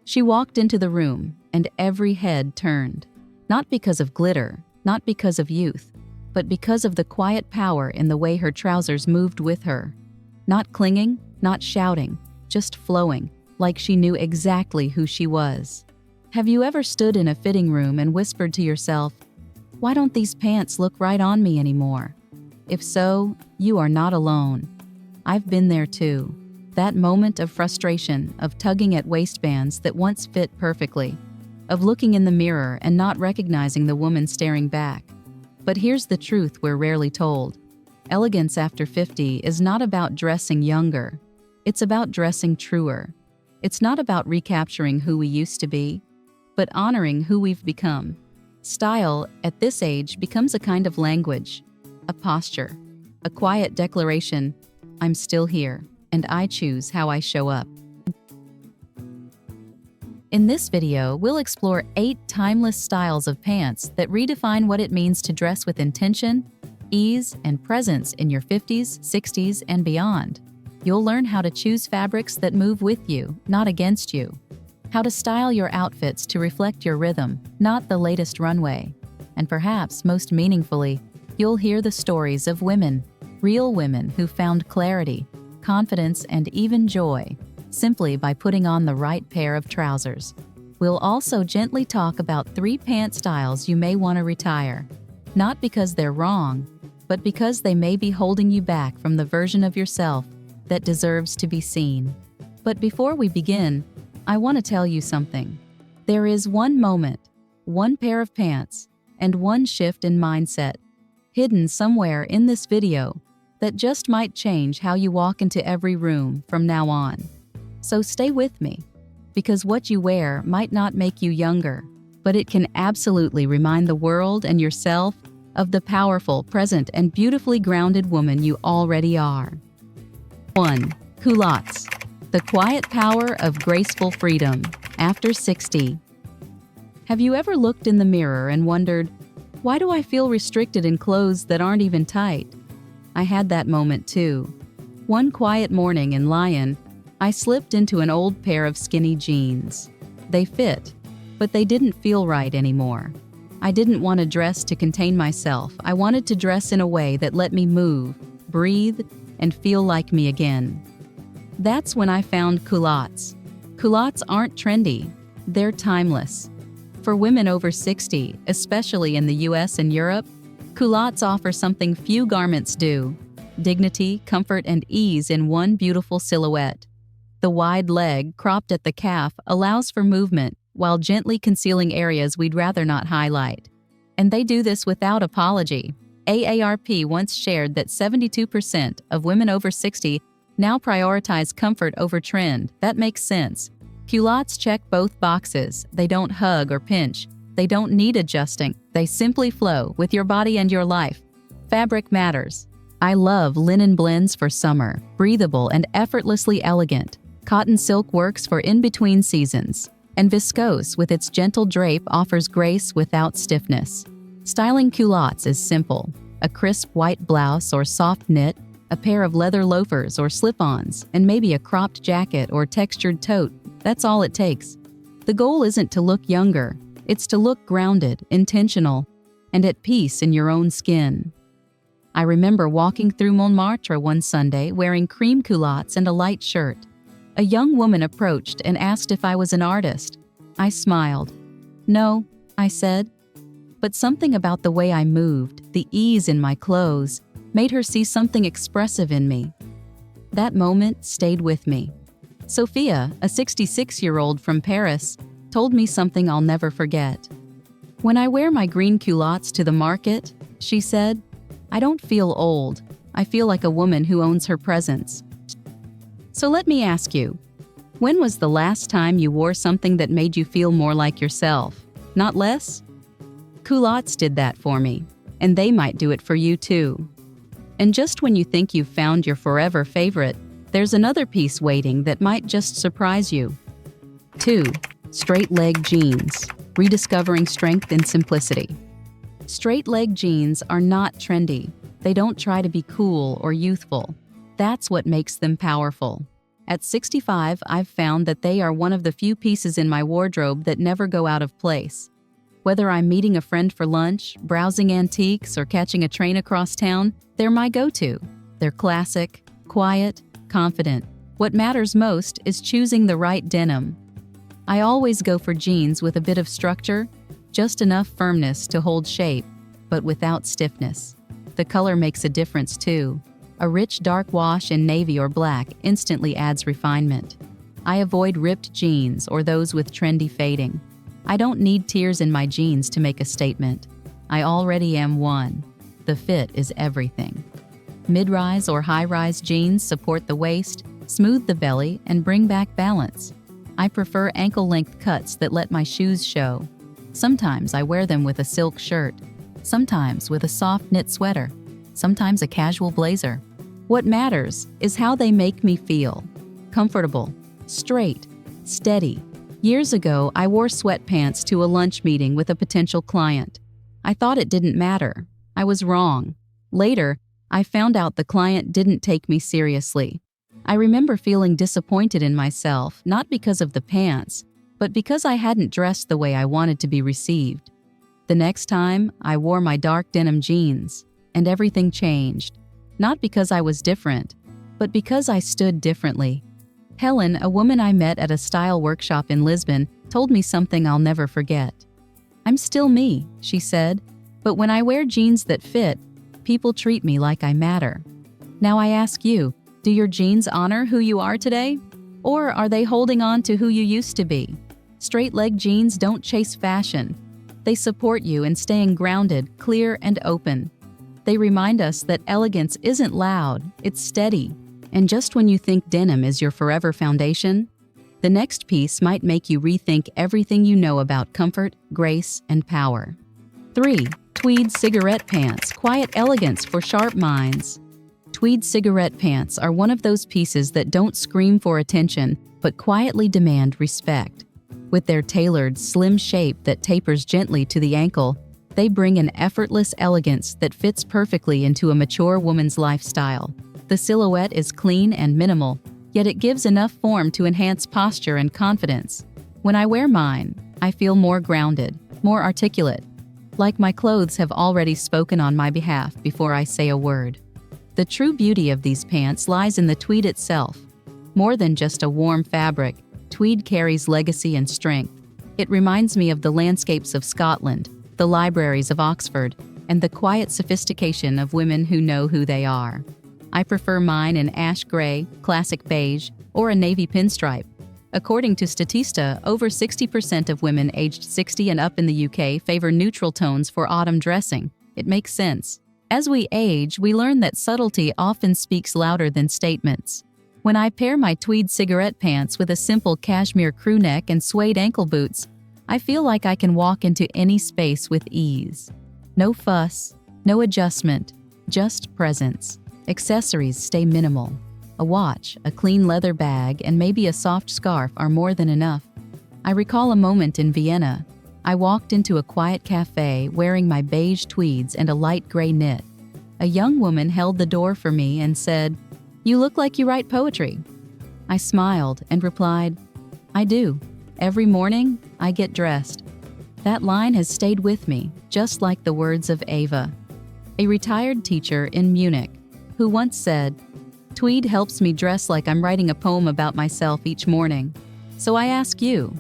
She walked into the room, and every head turned. Not because of glitter, not because of youth, but because of the quiet power in the way her trousers moved with her. Not clinging, not shouting, just flowing, like she knew exactly who she was. Have you ever stood in a fitting room and whispered to yourself, "Why don't these pants look right on me anymore?" If so, you are not alone. I've been there too. That moment of frustration, of tugging at waistbands that once fit perfectly, of looking in the mirror and not recognizing the woman staring back. But here's the truth we're rarely told. Elegance after 50 is not about dressing younger. It's about dressing truer. It's not about recapturing who we used to be, but honoring who we've become. Style, at this age, becomes a kind of language, a posture, a quiet declaration, "I'm still here, and I choose how I show up." In this video, we'll explore 8 timeless styles of pants that redefine what it means to dress with intention, ease, and presence in your 50s, 60s, and beyond. You'll learn how to choose fabrics that move with you, not against you. How to style your outfits to reflect your rhythm, not the latest runway. And perhaps most meaningfully, you'll hear the stories of women, real women who found clarity, confidence, and even joy simply by putting on the right pair of trousers. We'll also gently talk about 3 pant styles you may want to retire, not because they're wrong, but because they may be holding you back from the version of yourself that deserves to be seen. But before we begin, I want to tell you something. There is one moment, one pair of pants, and one shift in mindset hidden somewhere in this video that just might change how you walk into every room from now on. So stay with me, because what you wear might not make you younger, but it can absolutely remind the world and yourself of the powerful, present, and beautifully grounded woman you already are. 1. Culottes. The quiet power of graceful freedom after 60. Have you ever looked in the mirror and wondered, "Why do I feel restricted in clothes that aren't even tight?" I had that moment too. One quiet morning in Lyon, I slipped into an old pair of skinny jeans. They fit, but they didn't feel right anymore. I didn't want to dress to contain myself. I wanted to dress in a way that let me move, breathe, and feel like me again. That's when I found culottes. Culottes aren't trendy, they're timeless. For women over 60, especially in the US and Europe, culottes offer something few garments do: dignity, comfort, and ease in one beautiful silhouette. The wide leg, cropped at the calf, allows for movement while gently concealing areas we'd rather not highlight. And they do this without apology. AARP once shared that 72% of women over 60 now prioritize comfort over trend. That makes sense. Culottes check both boxes. They don't hug or pinch. They don't need adjusting. They simply flow with your body and your life. Fabric matters. I love linen blends for summer, breathable and effortlessly elegant. Cotton silk works for in-between seasons. And viscose, with its gentle drape, offers grace without stiffness. Styling culottes is simple. A crisp white blouse or soft knit, a pair of leather loafers or slip-ons, and maybe a cropped jacket or textured tote. That's all it takes. The goal isn't to look younger. It's to look grounded, intentional, and at peace in your own skin. I remember walking through Montmartre one Sunday wearing cream culottes and a light shirt. A young woman approached and asked if I was an artist. I smiled. "No," I said. But something about the way I moved, the ease in my clothes, made her see something expressive in me. That moment stayed with me. Sophia, a 66-year-old from Paris, told me something I'll never forget. "When I wear my green culottes to the market," she said, "I don't feel old. I feel like a woman who owns her presence." So let me ask you, when was the last time you wore something that made you feel more like yourself, not less? Culottes did that for me, and they might do it for you too. And just when you think you've found your forever favorite, there's another piece waiting that might just surprise you. 2. Straight leg jeans, rediscovering strength in simplicity. Straight leg jeans are not trendy. They don't try to be cool or youthful. That's what makes them powerful. At 65, I've found that they are one of the few pieces in my wardrobe that never go out of place. Whether I'm meeting a friend for lunch, browsing antiques, or catching a train across town, they're my go-to. They're classic, quiet, confident. What matters most is choosing the right denim. I always go for jeans with a bit of structure, just enough firmness to hold shape, but without stiffness. The color makes a difference too. A rich dark wash in navy or black instantly adds refinement. I avoid ripped jeans or those with trendy fading. I don't need tears in my jeans to make a statement. I already am one. The fit is everything. Mid-rise or high-rise jeans support the waist, smooth the belly, and bring back balance. I prefer ankle-length cuts that let my shoes show. Sometimes I wear them with a silk shirt, sometimes with a soft knit sweater, sometimes a casual blazer. What matters is how they make me feel. Comfortable, straight, steady. Years ago, I wore sweatpants to a lunch meeting with a potential client. I thought it didn't matter. I was wrong. Later, I found out the client didn't take me seriously. I remember feeling disappointed in myself, not because of the pants, but because I hadn't dressed the way I wanted to be received. The next time, I wore my dark denim jeans, and everything changed. Not because I was different, but because I stood differently. Helen, a woman I met at a style workshop in Lisbon, told me something I'll never forget. "I'm still me," she said, "but when I wear jeans that fit, people treat me like I matter." Now I ask you, do your jeans honor who you are today? Or are they holding on to who you used to be? Straight-leg jeans don't chase fashion. They support you in staying grounded, clear, and open. They remind us that elegance isn't loud, it's steady. And just when you think denim is your forever foundation, the next piece might make you rethink everything you know about comfort, grace, and power. 3. Tweed cigarette pants, quiet elegance for sharp minds. Tweed cigarette pants are one of those pieces that don't scream for attention, but quietly demand respect. With their tailored, slim shape that tapers gently to the ankle, they bring an effortless elegance that fits perfectly into a mature woman's lifestyle. The silhouette is clean and minimal, yet it gives enough form to enhance posture and confidence. When I wear mine, I feel more grounded, more articulate, like my clothes have already spoken on my behalf before I say a word. The true beauty of these pants lies in the tweed itself. More than just a warm fabric, tweed carries legacy and strength. It reminds me of the landscapes of Scotland, the libraries of Oxford, and the quiet sophistication of women who know who they are. I prefer mine in ash gray, classic beige, or a navy pinstripe. According to Statista, over 60% of women aged 60 and up in the UK favor neutral tones for autumn dressing. It makes sense. As we age, we learn that subtlety often speaks louder than statements. When I pair my tweed cigarette pants with a simple cashmere crew neck and suede ankle boots, I feel like I can walk into any space with ease. No fuss, no adjustment, just presence. Accessories stay minimal. A watch, a clean leather bag, and maybe a soft scarf are more than enough. I recall a moment in Vienna. I walked into a quiet cafe wearing my beige tweeds and a light gray knit. A young woman held the door for me and said, "You look like you write poetry." I smiled and replied, "I do. Every morning, I get dressed." That line has stayed with me, just like the words of Ava, a retired teacher in Munich, who once said, "Tweed helps me dress like I'm writing a poem about myself each morning." So I ask you,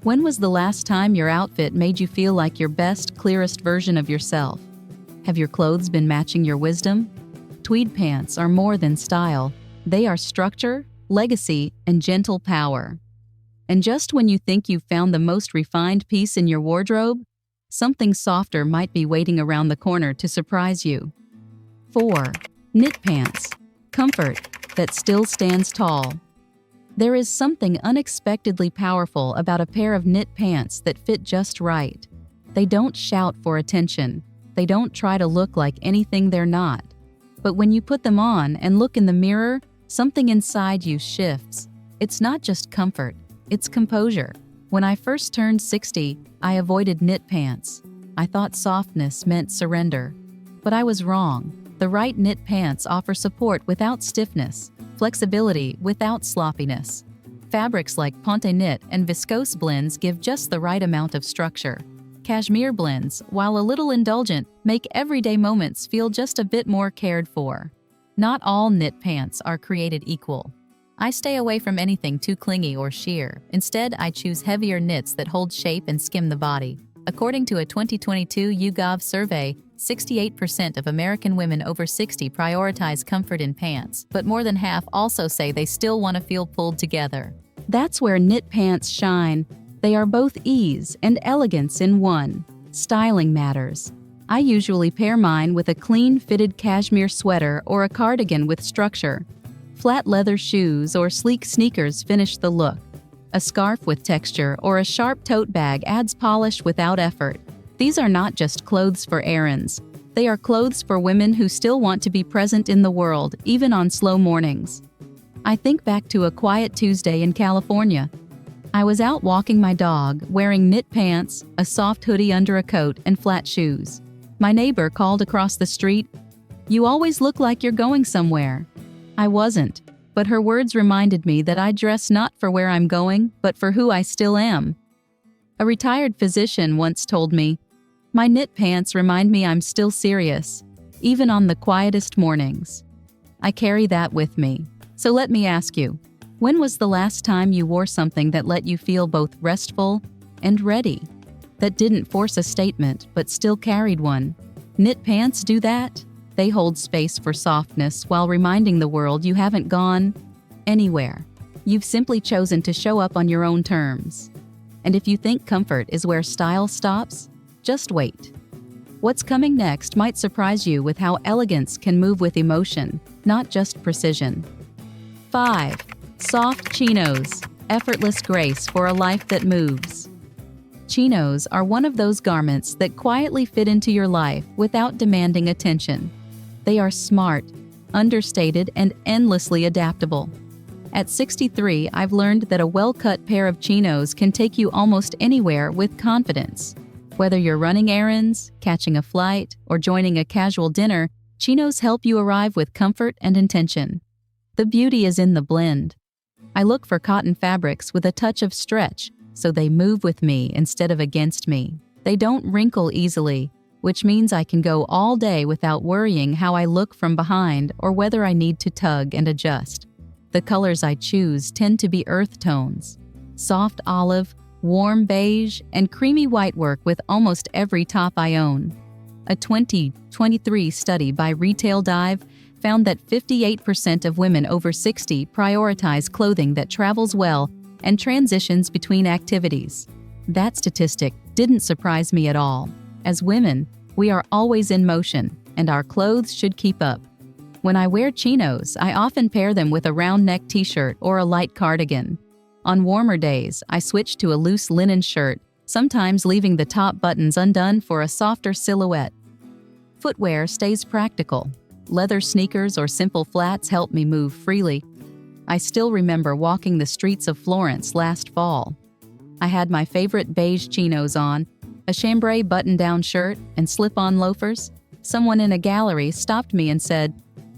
when was the last time your outfit made you feel like your best, clearest version of yourself? Have your clothes been matching your wisdom? Tweed pants are more than style. They are structure, legacy, and gentle power. And just when you think you've found the most refined piece in your wardrobe, something softer might be waiting around the corner to surprise you. 4. Knit pants. Comfort that still stands tall. There is something unexpectedly powerful about a pair of knit pants that fit just right. They don't shout for attention. They don't try to look like anything they're not. But when you put them on and look in the mirror, something inside you shifts. It's not just comfort, it's composure. When I first turned 60, I avoided knit pants. I thought softness meant surrender. But I was wrong. The right knit pants offer support without stiffness, flexibility without sloppiness. Fabrics like ponte knit and viscose blends give just the right amount of structure. Cashmere blends, while a little indulgent, make everyday moments feel just a bit more cared for. Not all knit pants are created equal. I stay away from anything too clingy or sheer. Instead, I choose heavier knits that hold shape and skim the body. According to a 2022 YouGov survey, 68% of American women over 60 prioritize comfort in pants, but more than half also say they still want to feel pulled together. That's where knit pants shine. They are both ease and elegance in one. Styling matters. I usually pair mine with a clean-fitted cashmere sweater or a cardigan with structure. Flat leather shoes or sleek sneakers finish the look. A scarf with texture or a sharp tote bag adds polish without effort. These are not just clothes for errands. They are clothes for women who still want to be present in the world, even on slow mornings. I think back to a quiet Tuesday in California. I was out walking my dog, wearing knit pants, a soft hoodie under a coat, and flat shoes. My neighbor called across the street, "You always look like you're going somewhere." I wasn't, but her words reminded me that I dress not for where I'm going, but for who I still am. A retired physician once told me, "My knit pants remind me I'm still serious, even on the quietest mornings." I carry that with me. So let me ask you, when was the last time you wore something that let you feel both restful and ready? That didn't force a statement, but still carried one. Knit pants do that. They hold space for softness while reminding the world you haven't gone anywhere. You've simply chosen to show up on your own terms. And if you think comfort is where style stops, just wait. What's coming next might surprise you with how elegance can move with emotion, not just precision. 5. Soft chinos, effortless grace for a life that moves. Chinos are one of those garments that quietly fit into your life without demanding attention. They are smart, understated, and endlessly adaptable. At 63, I've learned that a well-cut pair of chinos can take you almost anywhere with confidence. Whether you're running errands, catching a flight, or joining a casual dinner, chinos help you arrive with comfort and intention. The beauty is in the blend. I look for cotton fabrics with a touch of stretch, so they move with me instead of against me. They don't wrinkle easily, which means I can go all day without worrying how I look from behind or whether I need to tug and adjust. The colors I choose tend to be earth tones: soft olive, warm beige, and creamy white work with almost every top I own. A 2023 study by Retail Dive found that 58% of women over 60 prioritize clothing that travels well and transitions between activities. That statistic didn't surprise me at all. As women, we are always in motion, and our clothes should keep up. When I wear chinos, I often pair them with a round-neck t-shirt or a light cardigan. On warmer days, I switch to a loose linen shirt, sometimes leaving the top buttons undone for a softer silhouette. Footwear stays practical. Leather sneakers or simple flats help me move freely. I still remember walking the streets of Florence last fall. I had my favorite beige chinos on, a chambray button-down shirt, and slip-on loafers. Someone in a gallery stopped me and said,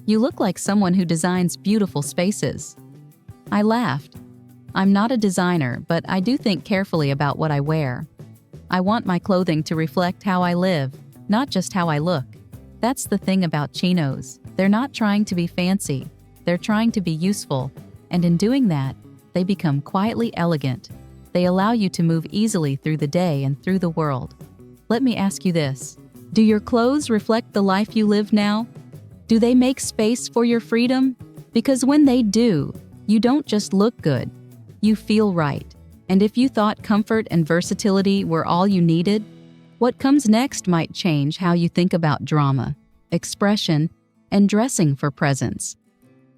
"You look like someone who designs beautiful spaces." I laughed. I'm not a designer, but I do think carefully about what I wear. I want my clothing to reflect how I live, not just how I look. That's the thing about chinos. They're not trying to be fancy. They're trying to be useful, and in doing that, they become quietly elegant. They allow you to move easily through the day and through the world. Let me ask you this. Do your clothes reflect the life you live now? Do they make space for your freedom? Because when they do, you don't just look good, you feel right. And if you thought comfort and versatility were all you needed, what comes next might change how you think about drama, expression, and dressing for presence.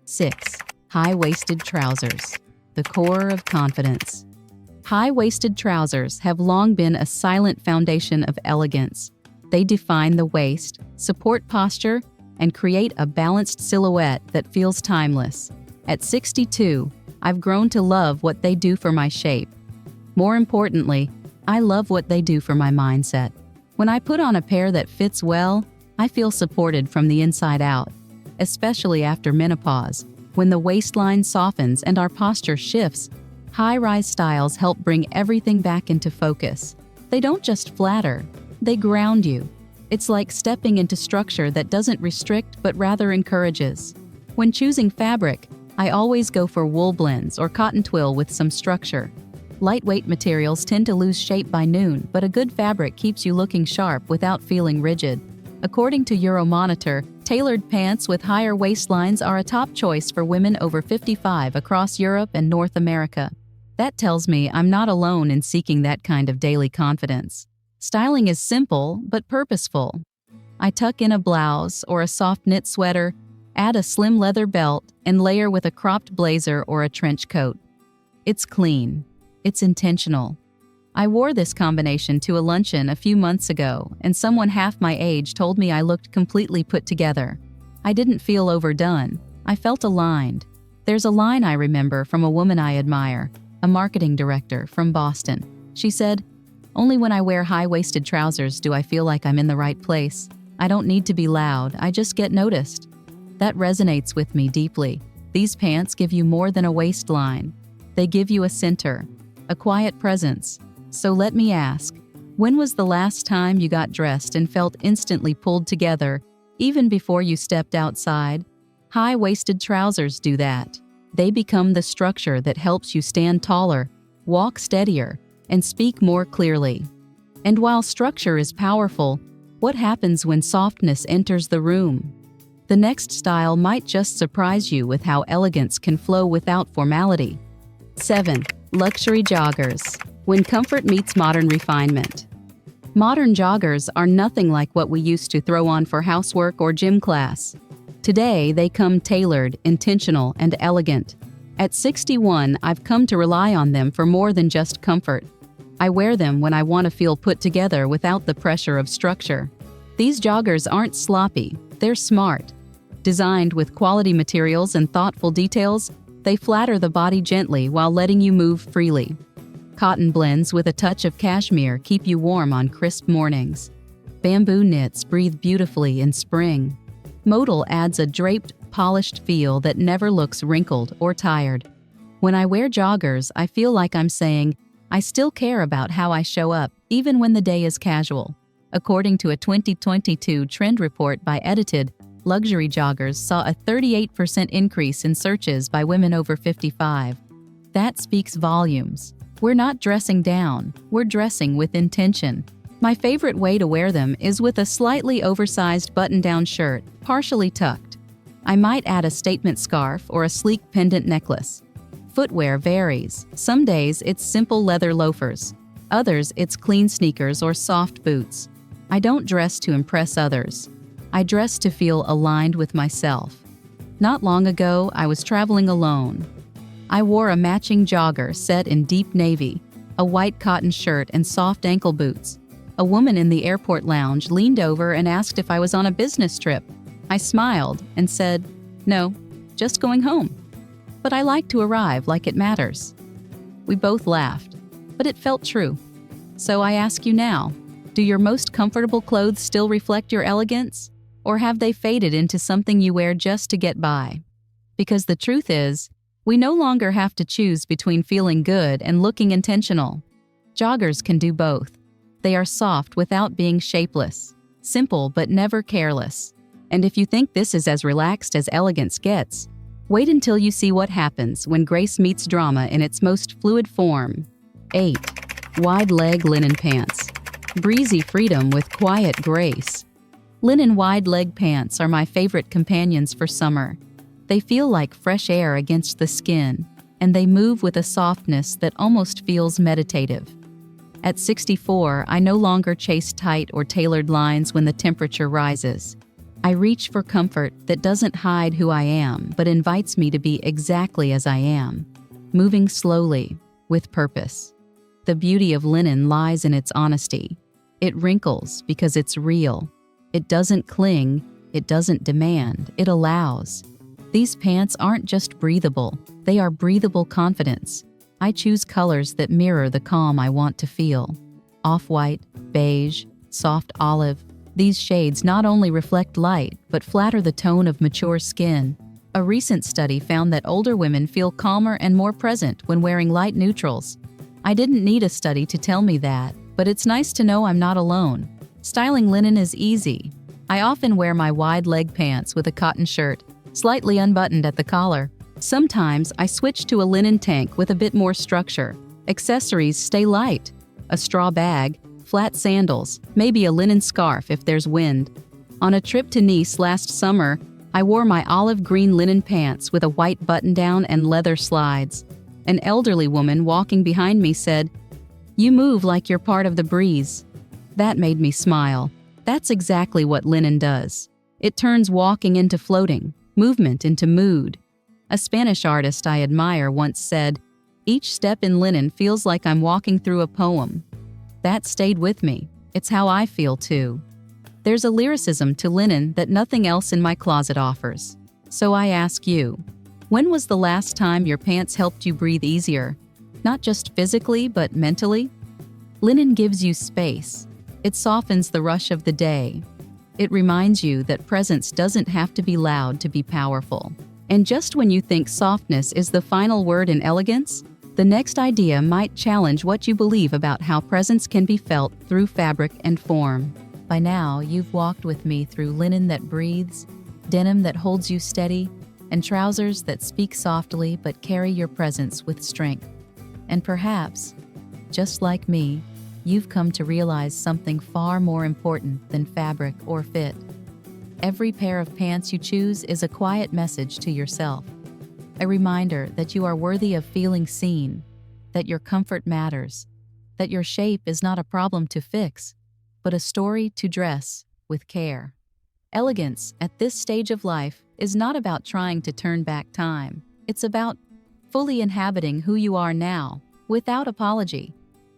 6. High-waisted trousers, the core of confidence. High-waisted trousers have long been a silent foundation of elegance. They define the waist, support posture, and create a balanced silhouette that feels timeless. At 62, I've grown to love what they do for my shape. More importantly, I love what they do for my mindset. When I put on a pair that fits well, I feel supported from the inside out, especially after menopause, when the waistline softens and our posture shifts. High-rise styles help bring everything back into focus. They don't just flatter, they ground you. It's like stepping into structure that doesn't restrict but rather encourages. When choosing fabric, I always go for wool blends or cotton twill with some structure. Lightweight materials tend to lose shape by noon, but a good fabric keeps you looking sharp without feeling rigid. According to Euromonitor, tailored pants with higher waistlines are a top choice for women over 55 across Europe and North America. That tells me I'm not alone in seeking that kind of daily confidence. Styling is simple but purposeful. I tuck in a blouse or a soft knit sweater, add a slim leather belt, and layer with a cropped blazer or a trench coat. It's clean. It's intentional. I wore this combination to a luncheon a few months ago, and someone half my age told me I looked completely put together. I didn't feel overdone. I felt aligned. There's a line I remember from a woman I admire, a marketing director from Boston. She said, "Only when I wear high-waisted trousers do I feel like I'm in the right place. I don't need to be loud, I just get noticed." That resonates with me deeply. These pants give you more than a waistline. They give you a center, a quiet presence. So let me ask, when was the last time you got dressed and felt instantly pulled together, even before you stepped outside? High-waisted trousers do that. They become the structure that helps you stand taller, walk steadier, and speak more clearly. And while structure is powerful, what happens when softness enters the room? The next style might just surprise you with how elegance can flow without formality. 7. Luxury joggers. When comfort meets modern refinement. Modern joggers are nothing like what we used to throw on for housework or gym class. Today, they come tailored, intentional, and elegant. At 61, I've come to rely on them for more than just comfort. I wear them when I want to feel put together without the pressure of structure. These joggers aren't sloppy, they're smart. Designed with quality materials and thoughtful details, they flatter the body gently while letting you move freely. Cotton blends with a touch of cashmere keep you warm on crisp mornings. Bamboo knits breathe beautifully in spring. Modal adds a draped, polished feel that never looks wrinkled or tired. When I wear joggers, I feel like I'm saying, I still care about how I show up, even when the day is casual. According to a 2022 trend report by Edited, luxury joggers saw a 38% increase in searches by women over 55. That speaks volumes. We're not dressing down, we're dressing with intention. My favorite way to wear them is with a slightly oversized button-down shirt, partially tucked. I might add a statement scarf or a sleek pendant necklace. Footwear varies. Some days it's simple leather loafers. Others it's clean sneakers or soft boots. I don't dress to impress others. I dress to feel aligned with myself. Not long ago, I was traveling alone. I wore a matching jogger set in deep navy, a white cotton shirt, and soft ankle boots. A woman in the airport lounge leaned over and asked if I was on a business trip. I smiled and said, "No, just going home. But I like to arrive like it matters." We both laughed, but it felt true. So I ask you now, do your most comfortable clothes still reflect your elegance? Or have they faded into something you wear just to get by? Because the truth is, we no longer have to choose between feeling good and looking intentional. Joggers can do both. They are soft without being shapeless, simple but never careless. And if you think this is as relaxed as elegance gets, wait until you see what happens when grace meets drama in its most fluid form. 8. Wide leg linen pants. Breezy freedom with quiet grace. Linen wide leg pants are my favorite companions for summer. They feel like fresh air against the skin, and they move with a softness that almost feels meditative. At 64, I no longer chase tight or tailored lines when the temperature rises. I reach for comfort that doesn't hide who I am, but invites me to be exactly as I am, moving slowly, with purpose. The beauty of linen lies in its honesty. It wrinkles because it's real. It doesn't cling, it doesn't demand, it allows. These pants aren't just breathable, they are breathable confidence. I choose colors that mirror the calm I want to feel. Off-white, beige, soft olive, These shades not only reflect light, but flatter the tone of mature skin. A recent study found that older women feel calmer and more present when wearing light neutrals. I didn't need a study to tell me that, but it's nice to know I'm not alone. Styling linen is easy. I often wear my wide leg pants with a cotton shirt, slightly unbuttoned at the collar. Sometimes I switch to a linen tank with a bit more structure. Accessories stay light. A straw bag, flat sandals, maybe a linen scarf if there's wind. On a trip to Nice last summer, I wore my olive green linen pants with a white button-down and leather slides. An elderly woman walking behind me said, "You move like you're part of the breeze." That made me smile. That's exactly what linen does. It turns walking into floating, movement into mood. A Spanish artist I admire once said, "Each step in linen feels like I'm walking through a poem." That stayed with me. It's how I feel too. There's a lyricism to linen that nothing else in my closet offers. So I ask you, when was the last time your pants helped you breathe easier? Not just physically, but mentally? Linen gives you space. It softens the rush of the day. It reminds you that presence doesn't have to be loud to be powerful. And just when you think softness is the final word in elegance, the next idea might challenge what you believe about how presence can be felt through fabric and form. By now, you've walked with me through linen that breathes, denim that holds you steady, and trousers that speak softly but carry your presence with strength. And perhaps, just like me, you've come to realize something far more important than fabric or fit. Every pair of pants you choose is a quiet message to yourself, a reminder that you are worthy of feeling seen, that your comfort matters, that your shape is not a problem to fix, but a story to dress with care. Elegance at this stage of life is not about trying to turn back time. It's about fully inhabiting who you are now, without apology.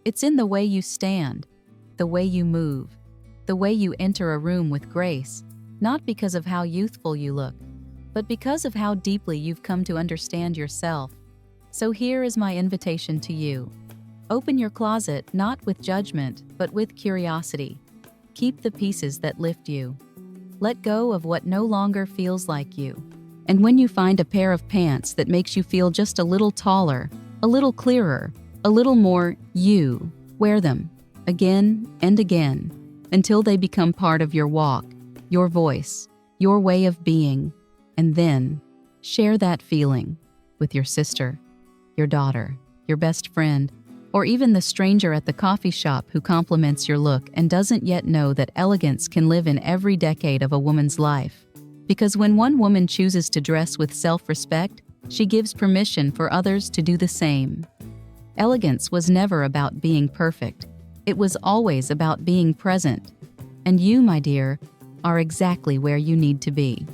It's in the way you stand, the way you move, the way you enter a room with grace, not because of how youthful you look, but because of how deeply you've come to understand yourself. So here is my invitation to you. Open your closet not with judgment, but with curiosity. Keep the pieces that lift you. Let go of what no longer feels like you. And when you find a pair of pants that makes you feel just a little taller, a little clearer, a little more you, wear them again and again until they become part of your walk, your voice, your way of being. And then share that feeling with your sister, your daughter, your best friend, or even the stranger at the coffee shop who compliments your look and doesn't yet know that elegance can live in every decade of a woman's life. Because when one woman chooses to dress with self-respect, she gives permission for others to do the same. Elegance was never about being perfect. It was always about being present. And you, my dear, are exactly where you need to be.